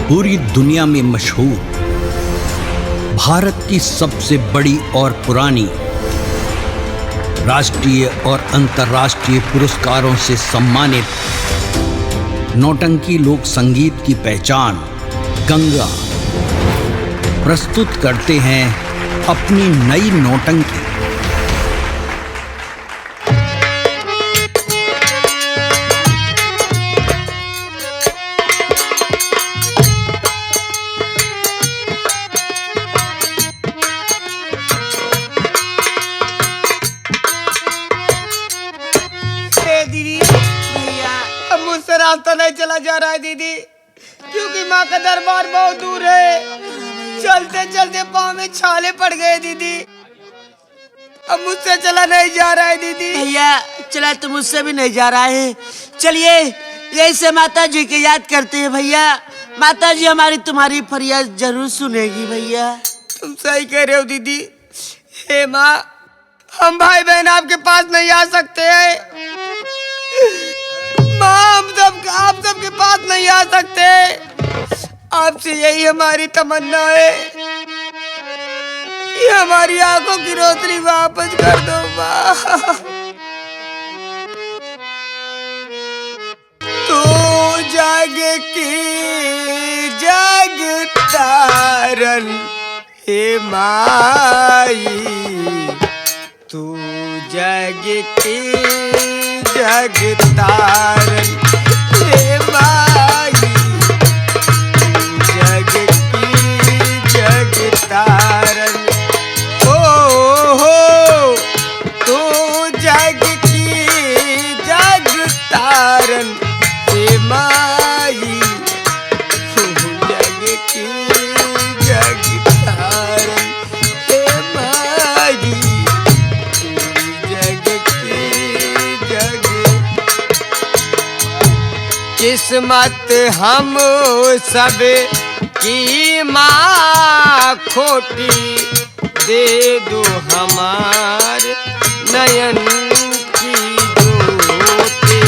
पूरी दुनिया में मशहूर, भारत की सबसे बड़ी और पुरानी, राष्ट्रीय और अंतर्राष्ट्रीय पुरस्कारों से सम्मानित नौटंकी लोक संगीत की पहचान गंगा प्रस्तुत करते हैं अपनी नई नौटंकी। दीदी भैया, अब मुझसे रास्ता नहीं चला जा रहा है दीदी, क्योंकि माँ का दरबार बहुत दूर है। चलते चलते पाँव में छाले पड़ गए दीदी, अब मुझसे चला नहीं जा रहा है दीदी। भैया चला तो मुझसे भी नहीं जा रहा है। चलिए यही से माता जी की याद करते हैं भैया। माता जी हमारी तुम्हारी फरियाद जरूर सुनेगी भैया। तुम सही कह रहे हो दीदी। हे माँ, हम भाई बहन आपके पास नहीं आ सकते हैं। माँ, आप सबके पास नहीं आ सकते। आपसे यही हमारी तमन्ना है कि हमारी आंखों की रोशनी वापस कर दो माँ। तू जग की जगतारन हे माई, तू जग की जगतारन हे माई, तू जग की जगतारन। हो तू जग की जगतारन हे माई, तू जग की जगतारन हे माई, किस्मत हम सब की माँ खोटी, दे दो हमार नयन की ज्योति।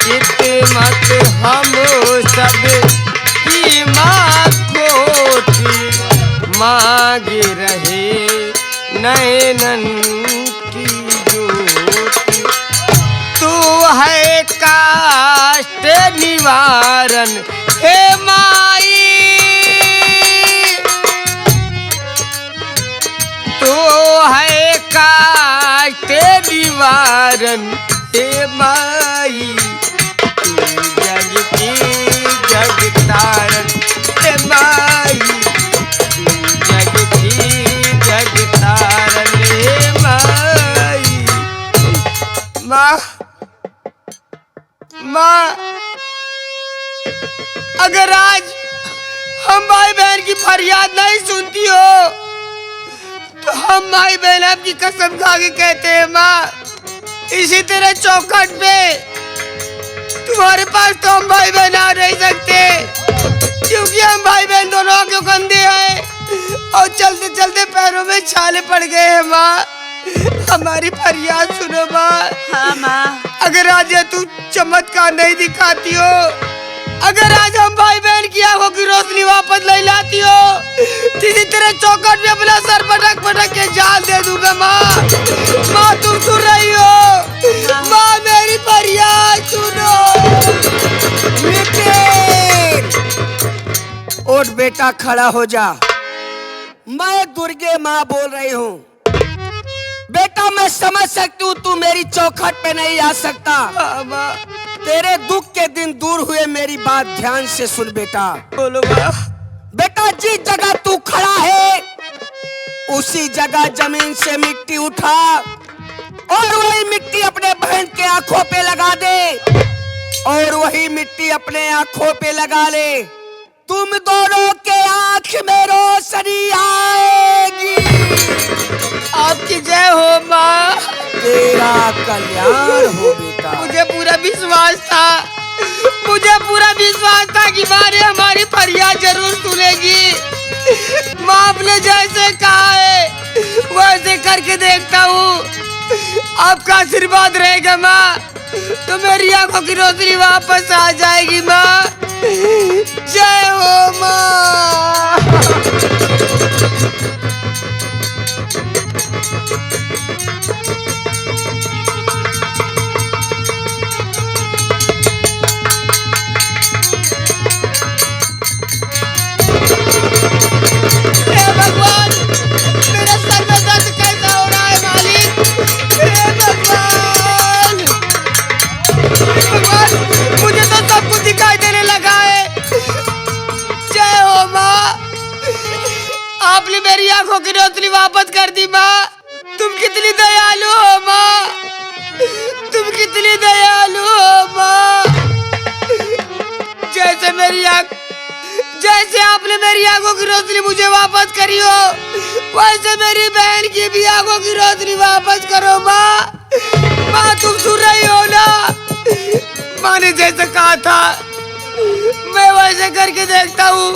किस्मत हम सब की माँ खोटी, मांग रहे नयनन की ज्योति। तू है काष्ट निवारण हे माई, तू है काष्ट निवारण हे माई, तू जग की जगतारन हे माई, तू जग की जगतारन हे माई। माँ, माँ, अगर आज हम भाई बहन की फरियाद नहीं सुनती हो तो हम भाई बहन आपकी कसम खा के कहते हैं माँ, इसी तरह चौखट पे तुम्हारे पास तो हम भाई बहन आ नहीं सकते, क्योंकि हम भाई बहन दोनों आंखों अंधे हैं और चलते चलते पैरों में छाले पड़ गए हैं। माँ, हमारी फरियाद सुनो माँ। हाँ माँ, अगर आज ये तू चमत्कार नहीं दिखाती हो, अगर आज हम भाई बहन की आंखों की रोशनी वापस नहीं लाती हो, किसी तरह चौखट में अपना सर पटक पटक के जान दे दूंगा माँ। माँ, तुम सुन रही हो? माँ, मेरी फरियाद सुनो। उठ बेटा, खड़ा हो जा। मैं दुर्गे माँ बोल रही हूँ। बेटा, मैं समझ सकती हूँ तू मेरी चौखट पे नहीं आ सकता। माँ, तेरे दुख के दिन दूर हुए, मेरी बात ध्यान से सुन बेटा। बोलो माँ। बेटा, जिस जगह तू खड़ा है उसी जगह जमीन से मिट्टी उठा और वही मिट्टी अपने बहन के आंखों पे लगा दे, और वही मिट्टी अपने आंखों पे लगा ले। तुम दोनों के आंख में रोशनी आएगी। आपकी जय हो माँ। तेरा कल्याण हो बेटा। मुझे पूरा विश्वास था कि माँ ने हमारी फरियाद जरूर सुनेगी। माँ, आपने जैसे कहा है वैसे करके देखता हूँ। आपका आशीर्वाद रहेगा माँ तो मेरी आंखों की रोशनी वापस आ जाएगी माँ। जय हो आपने मेरी आंखों की रोशनी वापस कर दी माँ। तुम कितनी दयालु हो माँ, तुम कितनी दयालु हो माँ। जैसे आपने मेरी आंखों की रोशनी मुझे वापस करी हो, वैसे मेरी बहन की भी आंखों की रोशनी वापस करो माँ। माँ तुम सुन रही हो ना, माँ ने जैसे कहा था मैं वैसे करके देखता हूँ।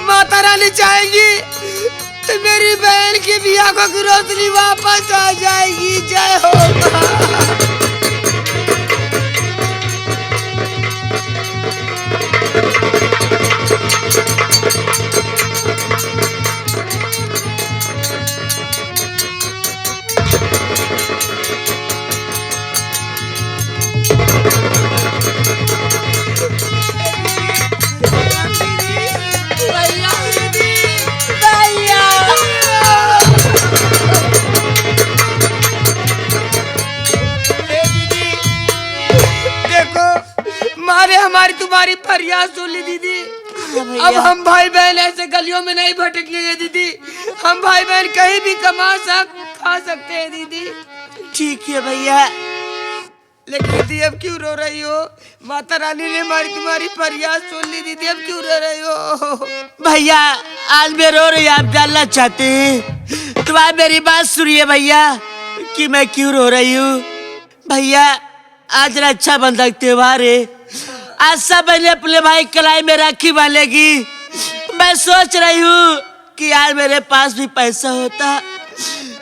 माता रानी चाहेंगी तो मेरी बहन की भी आंखों की रोशनी वापस आ जाएगी। जय हो माँ। हमारी तुम्हारी फरियाद सुन ली दीदी। अब हम भाई बहन ऐसे गलियों में नहीं भटकेंगे दीदी। हम भाई बहन कहीं भी खा सकते हैं दीदी। ठीक है भैया। लेकिन दीदी अब क्यों रो रही हो? माता रानी ने हमारी तुम्हारी फरियाद सुन ली दीदी, अब क्यों रो रही हो? भैया आज मैं रो रही, आप जानना चाहते हैं तो आप मेरी बात सुनिए भैया कि मैं क्यों रो रही हूँ। भैया आज रक्षाबंधन त्योहार है, आज सब बहनें अपने भाई कलाई में राखी बांधेगी। मैं सोच रही हूँ कि यार मेरे पास भी पैसा होता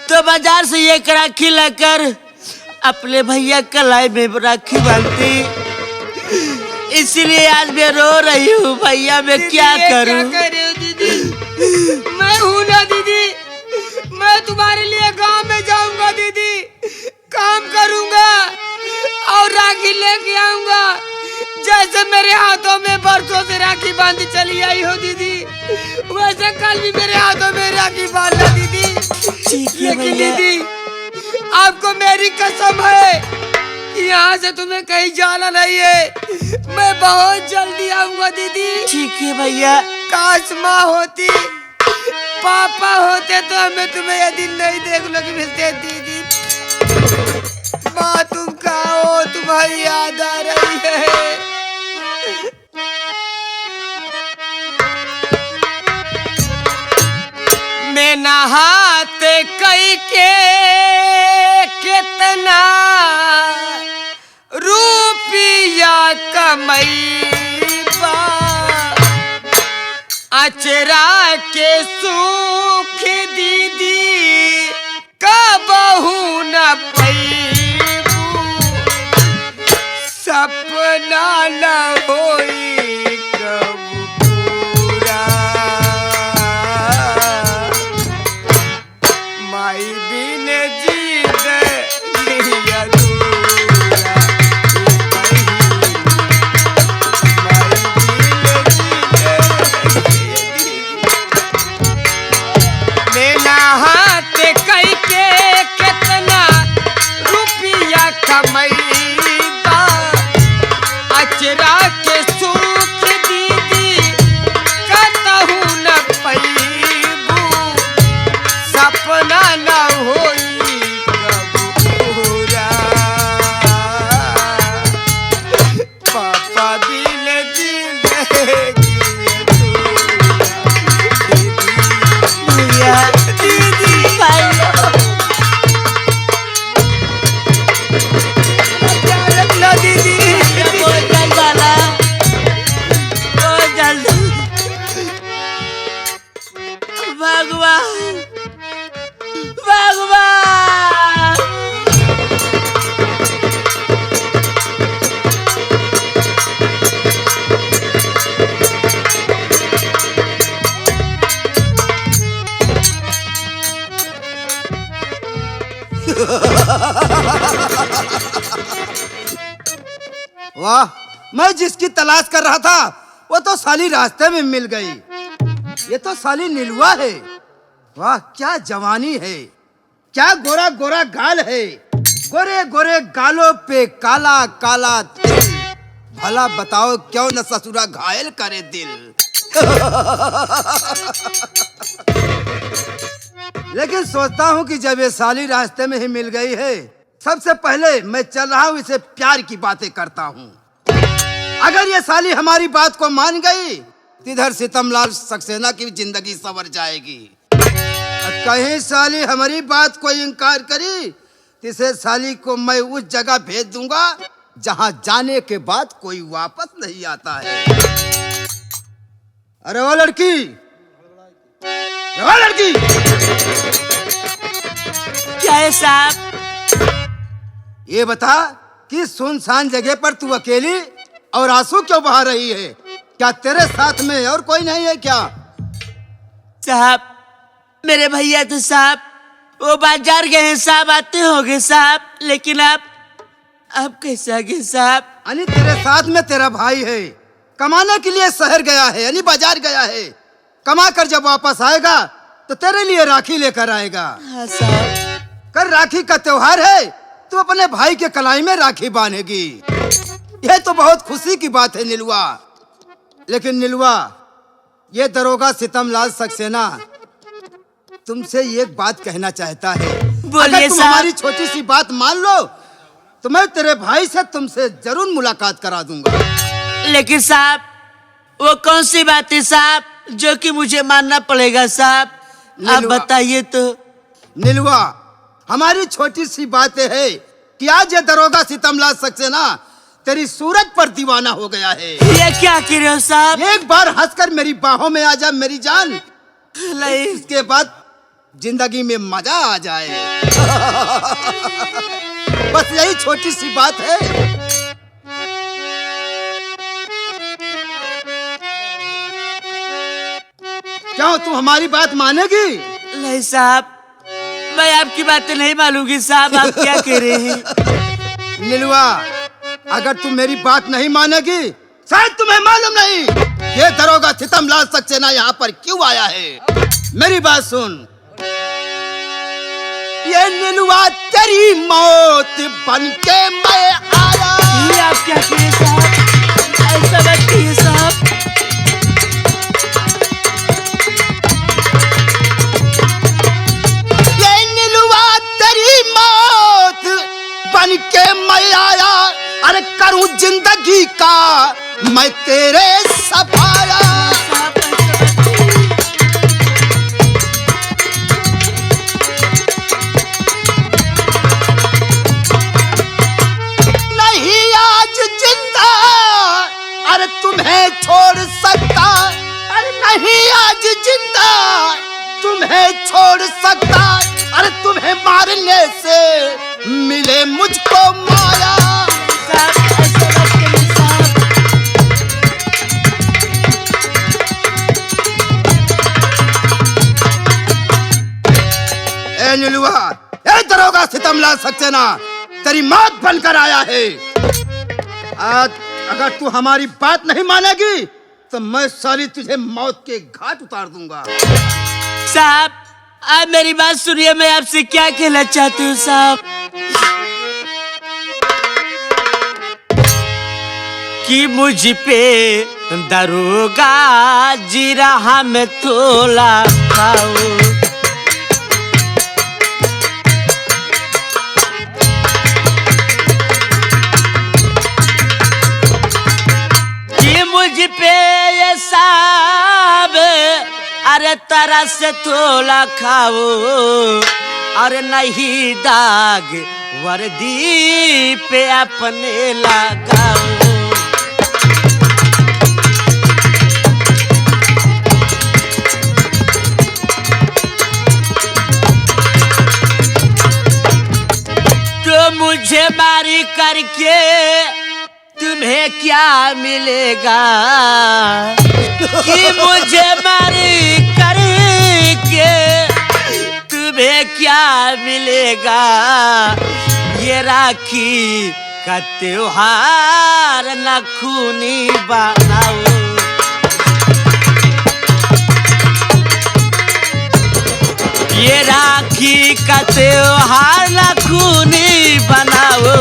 तो बाजार से एक राखी लाकर अपने भैया कलाई में राखी बांधती। इसीलिए आज मैं रो रही हूँ भैया, मैं क्या करूँ? क्या कर रही हो दीदी? मैं हूँ ना दीदी, मैं तुम्हारे लिए गांव में जाऊंगा दीदी, काम करूंगा और राखी लेके आऊंगा। जैसे मेरे हाथों में बरसों से राखी बांधी चली आई हो दीदी, वैसे कल भी मेरे हाथों में राखी बांधना दीदी। लेकिन दीदी आपको मेरी कसम है कि यहाँ से तुम्हें कहीं जाना नहीं है। मैं बहुत जल्दी आऊंगा दीदी। ठीक है भैया। काश माँ होती, पापा होते तो हमें तुम्हें यह दिन नहीं देखने को मिलते दीदी। माँ तुम कहाँ हो? तुम्हारी याद आ रही है। मैं नहाते कई के कितना रुपया कमैबा, अचरा के सुख दीदी कबहू न पैबू, सपना न होई कब पूरा, माई बिन जीत लिया दूरा, मेरा हाथ कई के कितना रुपया कमैबा, अचरा के सुख दीदी कतहू न पैबू, सपना न होई कब पूरा, पापा बिन जिंदगी भैया दीदी रखना दीदी। बहुत जल्द आना, बहुत जल्द। भगवान भगवान वाह, मैं जिसकी तलाश कर रहा था वो तो साली रास्ते में मिल गई। ये तो साली नीलुआ है। वाह क्या जवानी है, क्या गोरा गोरा गाल है, गोरे गोरे गालों पे काला काला तिल। भला बताओ क्यों न ससुरा घायल करे दिल। लेकिन सोचता हूँ कि जब ये साली रास्ते में ही मिल गई है, सबसे पहले मैं चल रहा हूँ इसे प्यार की बातें करता हूँ। अगर ये साली हमारी बात को मान गई तो इधर सितमलाल सक्सेना की जिंदगी संवर जाएगी। कहीं साली हमारी बात को इनकार करी तो इसे साली को मैं उस जगह भेज दूंगा जहां जाने के बाद कोई वापस नहीं आता है। अरे वो लड़की, क्या है साहब? ये बता कि सुनसान जगह पर तू अकेली और आंसू क्यों बहा रही है? क्या तेरे साथ में और कोई नहीं है क्या? साहब, मेरे भैया तो साहब वो बाजार गए हैं साहब, आते होंगे साहब, लेकिन आप कैसे आ गए साहब? यानी तेरे साथ में तेरा भाई है, कमाने के लिए शहर गया है, यानी बाजार गया है। कमा कर जब वापस आएगा तो तेरे लिए राखी लेकर आएगा। हाँ साहब। कर राखी का त्योहार है, तू अपने भाई के कलाई में राखी बांधेगी। यह तो बहुत खुशी की बात है नीलुआ। लेकिन नीलुआ, ये दरोगा सितमलाल सक्सेना तुमसे एक बात कहना चाहता है। बोलिए अगर तुम साहब। हमारी छोटी सी बात मान लो तो मैं तेरे भाई से तुमसे जरूर मुलाकात करा दूंगा। लेकिन साहब वो कौन सी बात है साहब जो कि मुझे मानना पड़ेगा साहब? आप नीलुआ। बताइए तो। नीलुआ, हमारी छोटी सी बात है कि आज ये दरोगा सितमलाल सक्सेना तेरी सूरत पर दीवाना हो गया है। ये क्या कह रहे हो साहब? एक बार हंसकर मेरी बाहों में आ जा मेरी जान, नहीं। इसके बाद जिंदगी में मजा आ जाए। बस यही छोटी सी बात है। क्यों, तू हमारी बात मानेगी? नहीं साहब, मैं आपकी बातें नहीं मानूंगी साहब। आप क्या कह रहे हैं? नीलुआ, अगर तू मेरी बात नहीं मानेगी, शायद तुम्हें मालूम नहीं ये दरोगा सितमलाल सक्सेना यहाँ पर क्यों आया है। मेरी बात सुन। ये नीलुआ तेरी मौत बनके मैं आया। ये आप क्या कह रहे हैं साहब? ऐसा मत कहिए साहब। ये नीलुआ तेरी मौत बनके मैं आया। अरे करूं जिंदगी का मैं तेरे सफाया। साहब, ऐसा मत कहिए। नहीं आज जिंदा अरे तुम्हें छोड़ सकता। अरे नहीं आज जिंदा तुम्हें छोड़ सकता। अरे तुम्हें मारने से मिले मुझको माया। साहब, ऐसा मत कहिए साहब। ए नीलुआ, ए दरोगा सितमलाल सक्सेना तेरी मौत बनकर आया है। आज अगर तू हमारी बात नहीं मानेगी तो मैं साली तुझे मौत के घाट उतार दूंगा। साहब, आप मेरी बात सुनिए। मैं आपसे क्या कहना चाहती हूँ साहब कि मुझ पे दरोगा जी रहा में तोला खाओ। कि मुझ पे ये साहब अरे तरह से तोला खाओ और नहीं दाग वर्दी पे अपने लगाओ। तो मुझे मारी करके तुम्हें क्या मिलेगा? कि मुझे मारी करके तुम्हें क्या मिलेगा? ये राखी का त्योहार न खूनी बनाओ। ये राखी का त्योहार न खूनी बनाओ।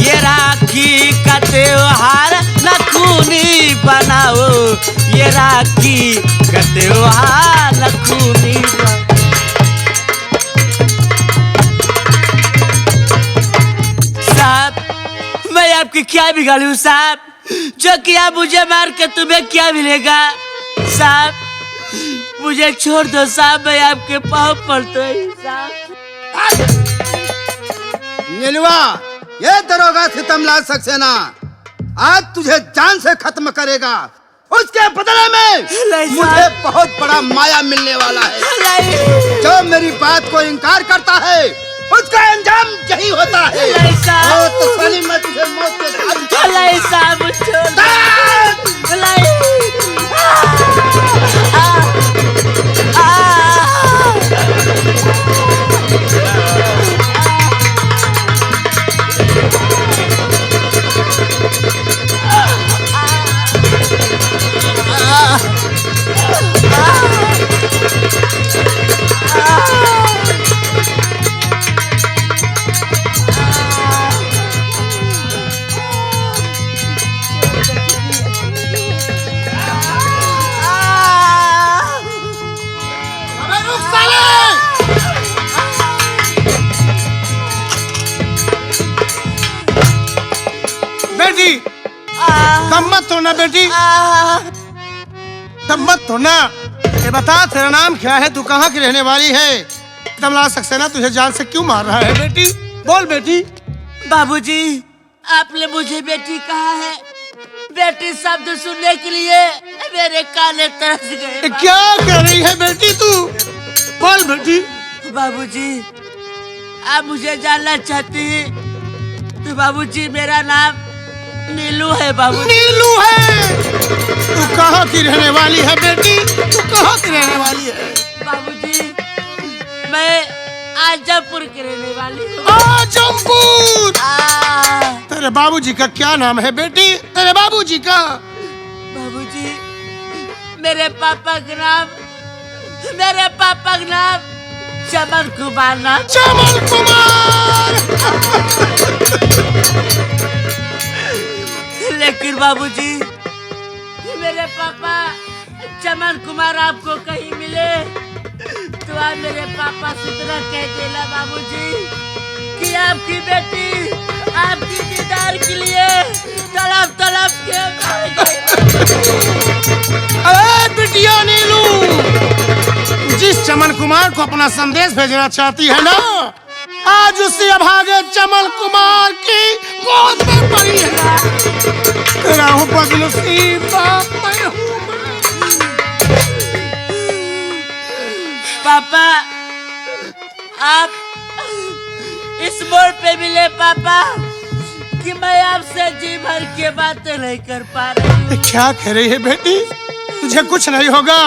ये राखी का त्योहार न खूनी बनाओ। ये राखी का त्योहार न खूनी बनाओ। आपकी क्या बिगाड़ी साहब, जो किया मुझे मार के तुम्हें क्या मिलेगा साहब? मुझे छोड़ दो साहब, मैं आपके पाँव पड़ता हूँ साहब। नीलुआ, ये दरोगा सितमलाल सक्सेना आज तुझे जान से खत्म करेगा। उसके बदले में मुझे बहुत बड़ा माया मिलने वाला है। जो मेरी बात को इनकार करता है उसका अंजाम यही होता है। और तो साली मैं तुझे मौत के घाट बेटी तब मत होना बेटी, तब मत होना। ये बता तेरा नाम क्या है, तू कहाँ की रहने वाली है? सितमलाल सक्सेना तुझे जान से क्यों मार रहा है बेटी? बोल बेटी। बाबूजी, आपने मुझे बेटी कहा है, बेटी शब्द सुनने के लिए मेरे काने तरस गए। क्या कर रही है बेटी तू? बोल बेटी। बाबूजी, आप मुझे जानना चाहती हैं तो बाबूजी मेरा नाम नीलू है। बाबू नीलू है? तू कहाँ की रहने वाली है बेटी? तू कहाँ की रहने वाली है? बाबूजी, मैं आजमपुर की रहने वाली हूँ। आजमपुर? तेरे बाबूजी का क्या नाम है बेटी? तेरे बाबूजी का? बाबूजी, मेरे पापा का नाम चमन कुमार नाम। चमन कुमार? लेकिन बाबूजी, मेरे पापा चमन कुमार आपको कहीं मिले तो आप मेरे पापा से इतना कह देना बाबूजी कि आपकी बेटी आपकी दीदार के लिए तड़प तड़प के मर गई। अरे बिटिया नीलू, जिस चमन कुमार को अपना संदेश भेजना चाहती है ना, आज उसी अभागे चमन कुमार की गोद में पड़ी है। तेरा हूँ बदनसीब बाप मैं हूँ। पापा, आप इस मोड़ पे मिले पापा कि मैं आपसे जी भर के बातें नहीं कर पा रही हूँ। क्या कह रही है बेटी? तुझे कुछ नहीं होगा,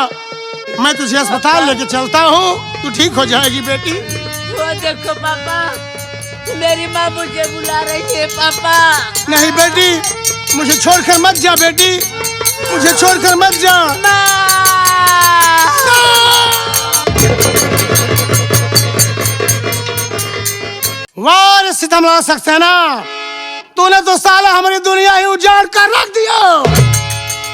मैं तुझे अस्पताल लेके चलता हूँ, तू ठीक हो जाएगी बेटी। वो देखो पापा, मेरी माँ मुझे बुला रही है पापा। नहीं बेटी, मुझे छोड़कर मत जा बेटी, मुझे छोड़कर मत जा। वाह सितमलाल सक्सेना, तूने तो साला हमारी दुनिया ही उजाड़ कर रख दिया।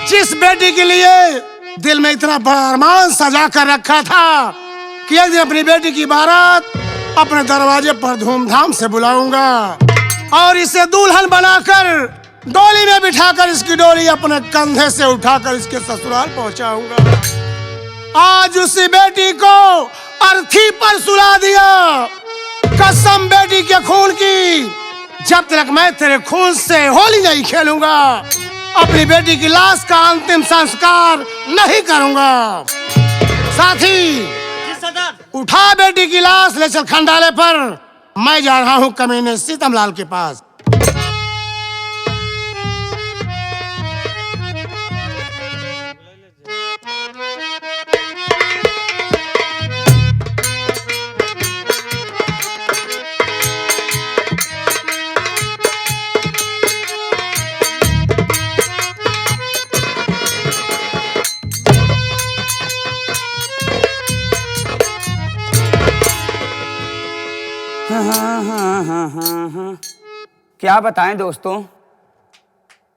जिस बेटी के लिए दिल में इतना बड़ा अरमान सजा कर रखा था कि एक दिन अपनी बेटी की बारात अपने दरवाजे पर धूमधाम से बुलाऊंगा और इसे दुल्हन बनाकर डोली में बिठाकर इसकी डोली अपने कंधे से उठाकर इसके ससुराल पहुंचाऊंगा। आज उसी बेटी को अर्थी पर सुला दिया। कसम बेटी के खून की, जब तक मैं तेरे खून से होली नहीं खेलूंगा अपनी बेटी की लाश का अंतिम संस्कार नहीं करूंगा। साथी, उठा बेटी की लाश ले चल खंडाले पर, मैं जा रहा हूं कमीने सितमलाल के पास। क्या बताएं दोस्तों,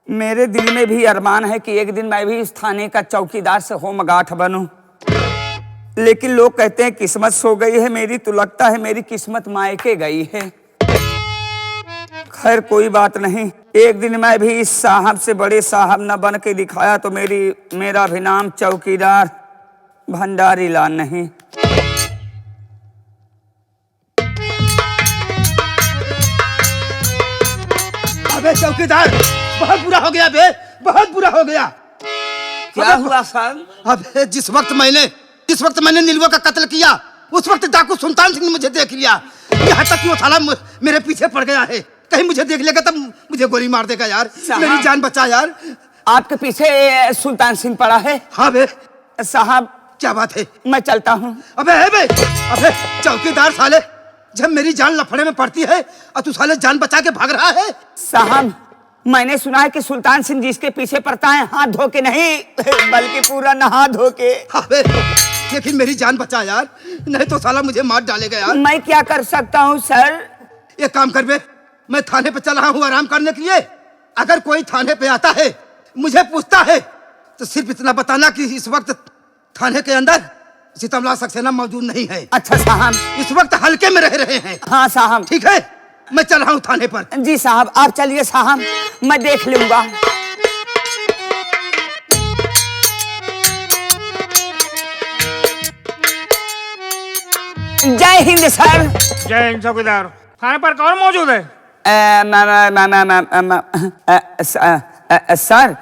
मेरे दिल में भी अरमान है कि एक दिन मैं भी इस थाने का चौकीदार से होमगार्ड बनूं, लेकिन लोग कहते हैं किस्मत सो गई है मेरी, तो लगता है मेरी किस्मत मायके गई है। खैर कोई बात नहीं, एक दिन मैं भी इस साहब से बड़े साहब न बन के दिखाया तो मेरा भी नाम चौकीदार भंडारी लाल नहीं। अबे चौकीदार, बहुत बुरा हो गया बे, बहुत बुरा हो गया। क्या हुआ सर? अबे जिस वक्त मैंने नीलुआ का कत्ल किया उस वक्त डाकू सुल्तान सिंह ने मुझे देख लिया। यहाँ तक कि वो साला मेरे पीछे पड़ गया है। कहीं मुझे देख लेगा तब मुझे गोली मार देगा यार। मेरी जान बचा यार। आपके पीछे सुल्तान सिंह पड़ा है? हाँ बे साहब। क्या बात है? मैं चलता हूँ। अबे चौकीदार साले, जब मेरी जान लफड़े में पड़ती है और तू साले जान बचा के भाग रहा है। साहब मैंने सुना है कि सुल्तान सिंह जिसके पीछे पड़ता है हाथ धो के नहीं बल्कि पूरा नहा धो के। अबे लेकिन मेरी जान बचा यार, नहीं तो साला मुझे मार डालेगा यार। मैं क्या कर सकता हूँ सर? एक काम कर बे, मैं थाने पे चला हूँ आराम करने के लिए। अगर कोई थाने पे आता है मुझे पूछता है तो सिर्फ इतना बताना कि इस वक्त थाने के अंदर सीतमलाल सक्सेना मौजूद नहीं है। अच्छा साहब। इस वक्त हल्के में रह रहे हैं। हाँ साहब। ठीक है, मैं चल रहा हूँ थाने पर। जी साहब आप चलिए साहब, मैं देख लूंगा। जय हिंद सर। जय हिंद चौकीदार। थाने पर कौन मौजूद है? सर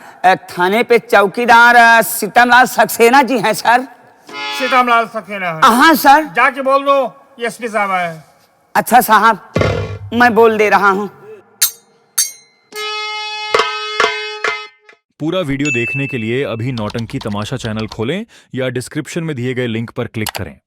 थाने पे चौकीदार सीतमलाल सक्सेना जी हैं सर। सीतामलाल सक्सेना है? हाँ सर। जाके बोल दो एसपी साहब आए। अच्छा साहब मैं बोल दे रहा हूँ। पूरा वीडियो देखने के लिए अभी नौटंकी तमाशा चैनल खोलें या डिस्क्रिप्शन में दिए गए लिंक पर क्लिक करें।